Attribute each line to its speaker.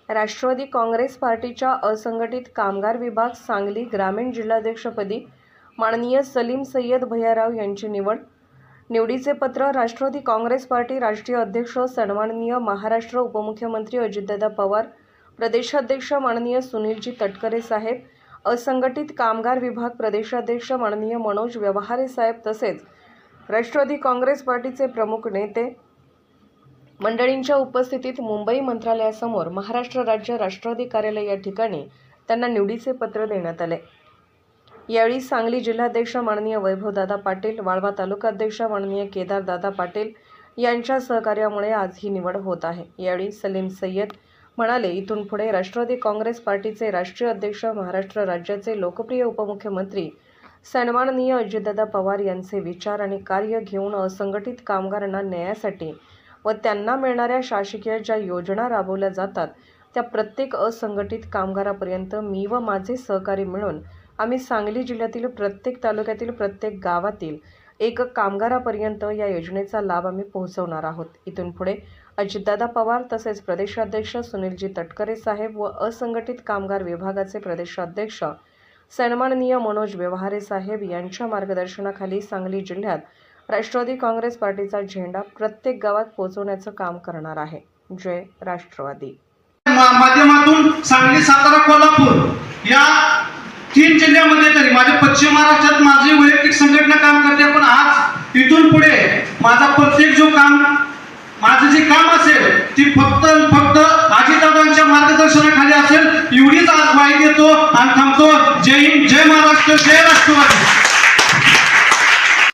Speaker 1: राष्ट्रवादी काँग्रेस पार्टीच्या असंघटित कामगार विभाग सांगली ग्रामीण जिल्हाध्यक्षपदी माननीय सलीम सय्यद भैयाराव यांची निवड. निवडीचे पत्र राष्ट्रवादी काँग्रेस पार्टी राष्ट्रीय अध्यक्ष सन्माननीय महाराष्ट्र उपमुख्यमंत्री अजितदादा पवार, प्रदेशाध्यक्ष माननीय सुनीलजी तटकरे साहेब, असंघटित कामगार विभाग प्रदेशाध्यक्ष माननीय मनोज व्यवहारे साहेब तसेच राष्ट्रवादी काँग्रेस पार्टीचे प्रमुख नेते मंडळींच्या उपस्थितीत मुंबई मंत्रालयासमोर महाराष्ट्र राज्य राष्ट्रवादी कार्यालय या ठिकाणी त्यांना निवडीचे पत्र देण्यात आले. यावेळी सांगली जिल्हाध्यक्ष माननीय वैभवदादा पाटील, वाळवा तालुकाध्यक्ष माननीय केदारदादा पाटील यांच्या सहकार्यामुळे आज ही निवड होत आहे. यावेळी सलीम सय्यद म्हणाले, इथून पुढे राष्ट्रवादी काँग्रेस पार्टीचे राष्ट्रीय अध्यक्ष महाराष्ट्र राज्याचे लोकप्रिय उपमुख्यमंत्री सन्माननीय अजितदादा पवार यांचे विचार आणि कार्य घेऊन असंघटित कामगारांना न्यायासाठी व त्यांना मिळणाऱ्या शासकीय ज्या योजना राबवल्या जातात त्या प्रत्येक असंघटित कामगारापर्यंत मी व माझे सहकारी मिळून आम्ही सांगली जिल्ह्यातील प्रत्येक तालुक्यातील प्रत्येक गावातील एक कामगारापर्यंत या योजनेचा लाभ आम्ही पोहोचवणार आहोत. इथून पुढे अजितदादा पवार तसेच प्रदेशाध्यक्ष सुनीलजी तटकरे साहेब व असंघटित कामगार विभागाचे प्रदेशाध्यक्ष सन्माननीय मनोज व्यवहारे साहेब यांच्या मार्गदर्शनाखाली सांगली जिल्ह्यात राष्ट्रवादी काँग्रेस पार्टीचा झेंडा प्रत्येक गावात पोहोचवण्याचं काम करणार आहे. जय राष्ट्रवादी.
Speaker 2: माध्यमातून सांगली, सातारा, कोल्हापूर या 3 जिल्ह्यामध्ये तरी माझे पश्चिम महाराष्ट्रात माझी वैयक्तिक संघटना काम करते, पण आज इथून पुढे माझा प्रत्येक माझं जे काम असेल ती फक्त अजितदादांच्या मार्गदर्शनाखाली असेल एवढीच आज ग्वाही देतो आणि थांबतो. जय हिंद, जय महाराष्ट्र, जय राष्ट्रवादी.